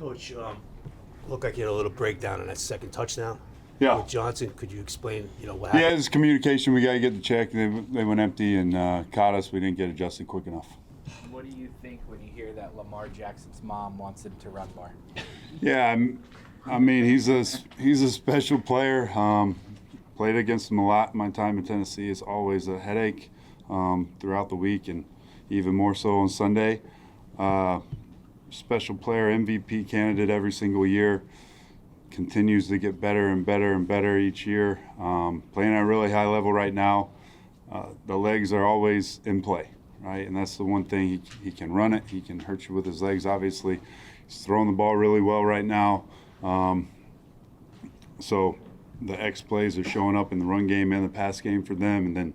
Coach, looked like you had a little breakdown on that second touchdown. Yeah. With Johnson, could you explain, what Yeah, happened? it's communication. We got to get the check. They went empty and caught us. We didn't get adjusted quick enough. What do you think when you hear that Lamar Jackson's mom wants him to run more? Yeah, I mean he's a special player. Played against him a lot in my time in Tennessee. It's always a headache throughout the week, and even more so on Sunday. Special player, MVP candidate every single year. Continues to get better and better and better each year. Playing at a really high level right now. The legs are always in play, right? And that's the one thing. He can run it. He can hurt you with his legs, obviously. He's throwing the ball really well right now. So the X plays are showing up in the run game and the pass game for them. And then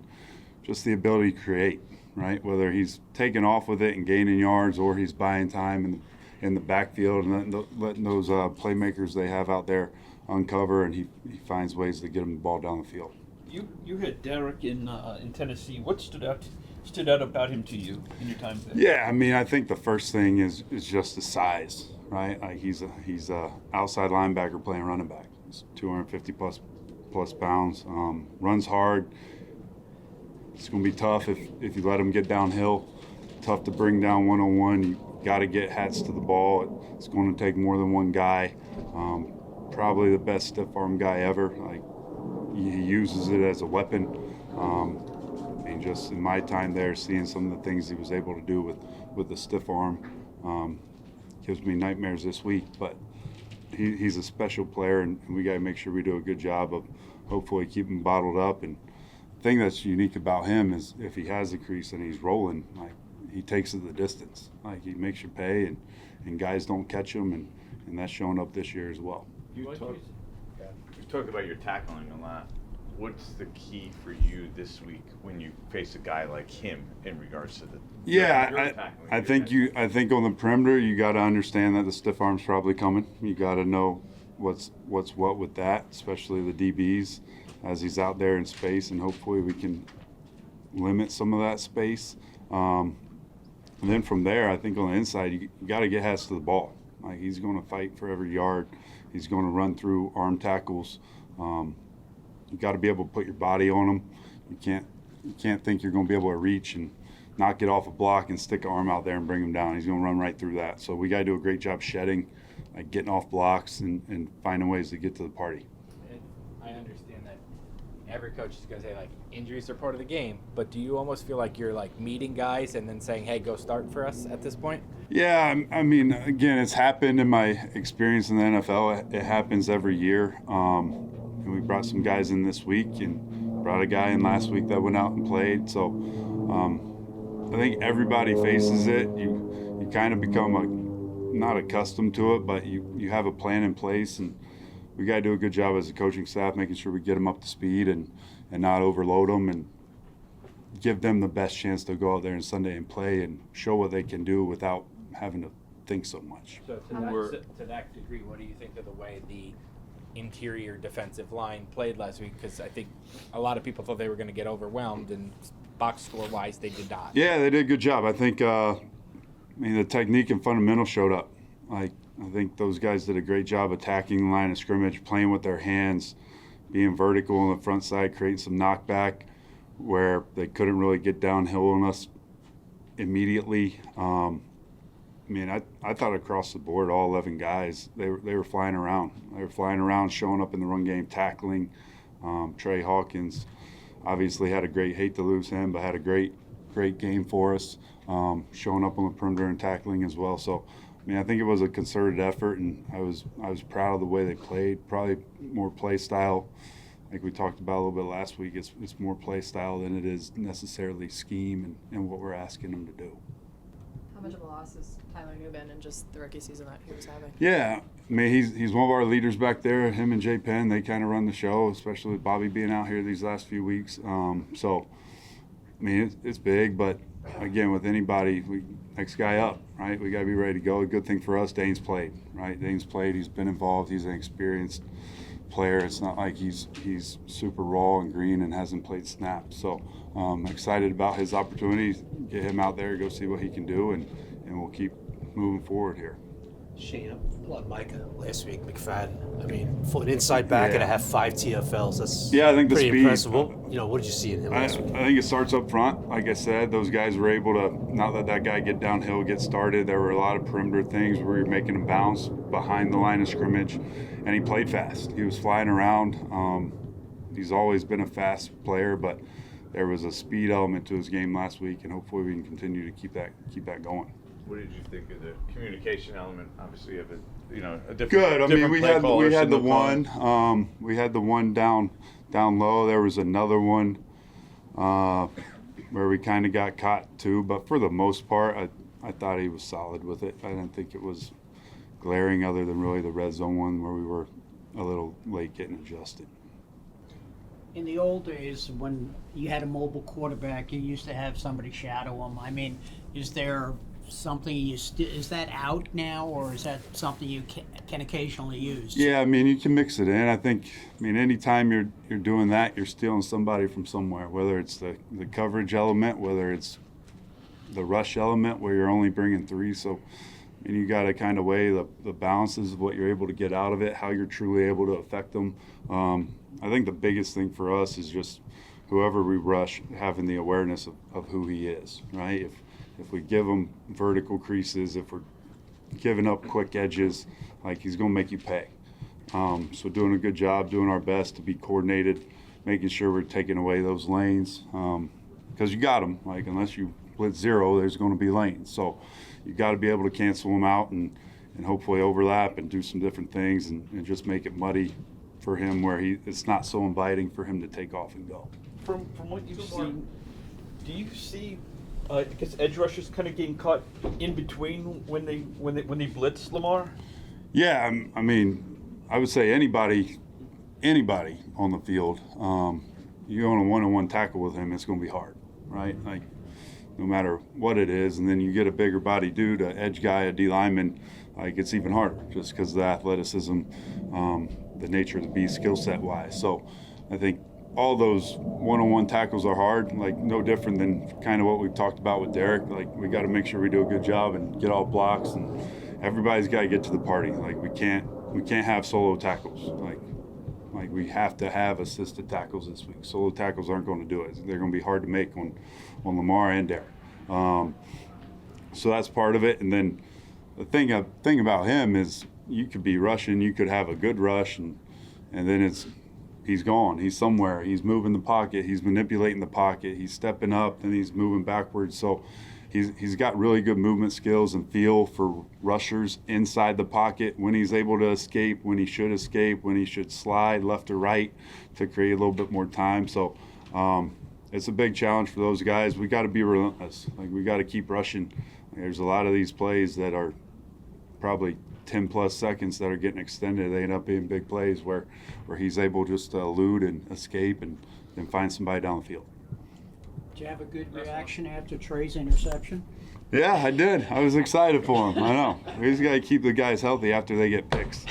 just the ability to create, right? Whether he's taking off with it and gaining yards or he's buying time in the backfield and letting those playmakers they have out there uncover, and he finds ways to get them the ball down the field. You had Derrick in Tennessee. What stood out about him to you in your time there? Yeah, I mean, I think the first thing is just the size, right? Like he's a outside linebacker playing running back. He's 250 plus pounds. Runs hard. It's going to be tough if you let him get downhill. Tough to bring down one-on-one. You got to get hats to the ball. It's going to take more than one guy. Probably the best stiff arm guy ever. Like he uses it as a weapon. I mean, just in my time there, seeing some of the things he was able to do with the stiff arm gives me nightmares this week. But he's a special player, and we got to make sure we do a good job of hopefully keeping him bottled up. And the thing that's unique about him is if he has a crease and he's rolling, like he takes it the distance. Like he makes you pay, and guys don't catch him, and that's showing up this year as well. You talked about your tackling a lot. What's the key for you this week when you face a guy like him in regards to the I think on the perimeter you got to understand that the stiff arm's probably coming. You got to know what's what with that, especially the DBs as he's out there in space, and hopefully we can limit some of that space. And then from there, I think on the inside, you got to get hats to the ball. Like he's going to fight for every yard. He's going to run through arm tackles. You got to be able to put your body on him. You can't think you're going to be able to reach and not get off a block and stick an arm out there and bring him down. He's going to run right through that. So we got to do a great job shedding, like getting off blocks and finding ways to get to the party. I understand that every coach is going to say, like, injuries are part of the game, but do you almost feel like you're, like, meeting guys and then saying, hey, go start for us at this point? Yeah, I mean, again, it's happened in my experience in the NFL. It happens every year. And we brought some guys in this week and brought a guy in last week that went out and played. So I think everybody faces it. You kind of become not accustomed to it, but you have a plan in place, and we got to do a good job as a coaching staff making sure we get them up to speed and not overload them and give them the best chance to go out there on Sunday and play and show what they can do without having to think so much. So to that degree, what do you think of the way the interior defensive line played last week? Because I think a lot of people thought they were going to get overwhelmed, and box score-wise, they did not. Yeah, they did a good job. I think the technique and fundamental showed up. Like I think those guys did a great job attacking the line of scrimmage, playing with their hands, being vertical on the front side, creating some knockback where they couldn't really get downhill on us immediately. I thought across the board, all 11 guys, they were flying around. They were flying around, showing up in the run game, tackling. Trey Hawkins obviously had a great, hate to lose him, but had a great game for us, showing up on the perimeter and tackling as well. So, I think it was a concerted effort, and I was proud of the way they played. Probably more play style, like we talked about a little bit last week. It's more play style than it is necessarily scheme and what we're asking them to do. How much of a loss is Tyler Newbin and just the rookie season that he was having? Yeah, he's one of our leaders back there. Him and Jay Penn, they kind of run the show, especially with Bobby being out here these last few weeks. It's big, but again, with anybody, next guy up, right? We got to be ready to go. A good thing for us, Dane's played, right? Dane's played. He's been involved. He's an experienced player. It's not like he's super raw and green and hasn't played snaps. So excited about his opportunity. Get him out there, go see what he can do, and we'll keep moving forward here. Shane, on Micah last week, McFadden. I mean, for an inside back and to have 5 TFLs, that's Yeah, I think the pretty speed. impressive. What did you see in him I last week? think it starts up front. Like I said, those guys were able to not let that guy get downhill, get started. There were a lot of perimeter things where we were making him bounce behind the line of scrimmage, and he played fast. He was flying around. He's always been a fast player, but there was a speed element to his game last week, and hopefully we can continue to keep that going. What did you think of the communication element? Obviously, you have a different. Good. I mean, different we play had callers in the opponent. one. We had the one down low. There was another one where we kind of got caught too. But for the most part, I thought he was solid with it. I didn't think it was glaring, other than really the red zone one where we were a little late getting adjusted. In the old days, when you had a mobile quarterback, you used to have somebody shadow him. I mean, is there something is that out now, or is that something you can occasionally use? Yeah, I mean, you can mix it in. I think, anytime you're doing that, you're stealing somebody from somewhere, whether it's the coverage element, whether it's the rush element where you're only bringing 3. So, you got to kind of weigh the balances of what you're able to get out of it, how you're truly able to affect them. I think the biggest thing for us is just whoever we rush, having the awareness of who he is, right? If we give him vertical creases, if we're giving up quick edges, like, he's going to make you pay. So doing a good job, doing our best to be coordinated, making sure we're taking away those lanes, because you got them. Like, unless you blitz 0, there's going to be lanes. So you got to be able to cancel them out and hopefully overlap and do some different things and just make it muddy for him where it's not so inviting for him to take off and go. From what you've seen, do you see, I guess, edge rushers kind of getting caught in between when they blitz Lamar? Yeah, I mean, I would say anybody on the field, you go on a one-on-one tackle with him, it's going to be hard, right? Like, no matter what it is, and then you get a bigger body dude, an edge guy, a D lineman, like, it's even harder just because of the athleticism, the nature of the beast, skill set wise. So I think all those one-on-one tackles are hard, like no different than kind of what we've talked about with Derrick. Like, we got to make sure we do a good job and get all blocks, and everybody's got to get to the party. Like, we can't have solo tackles. Like we have to have assisted tackles this week. Solo tackles aren't going to do it. They're going to be hard to make on Lamar and Derrick. So that's part of it. And then the thing about him is you could be rushing, you could have a good rush, and then he's gone. He's somewhere. He's moving the pocket. He's manipulating the pocket. He's stepping up, and he's moving backwards. So he's got really good movement skills and feel for rushers inside the pocket, when he's able to escape, when he should slide left or right to create a little bit more time. So it's a big challenge for those guys. We got to be relentless. Like, we got to keep rushing. There's a lot of these plays that are probably 10-plus seconds that are getting extended. They end up being big plays where he's able just to elude and escape and then find somebody down the field. Did you have a good reaction after Trey's interception? Yeah, I did. I was excited for him. I know. We just got to keep the guys healthy after they get picks.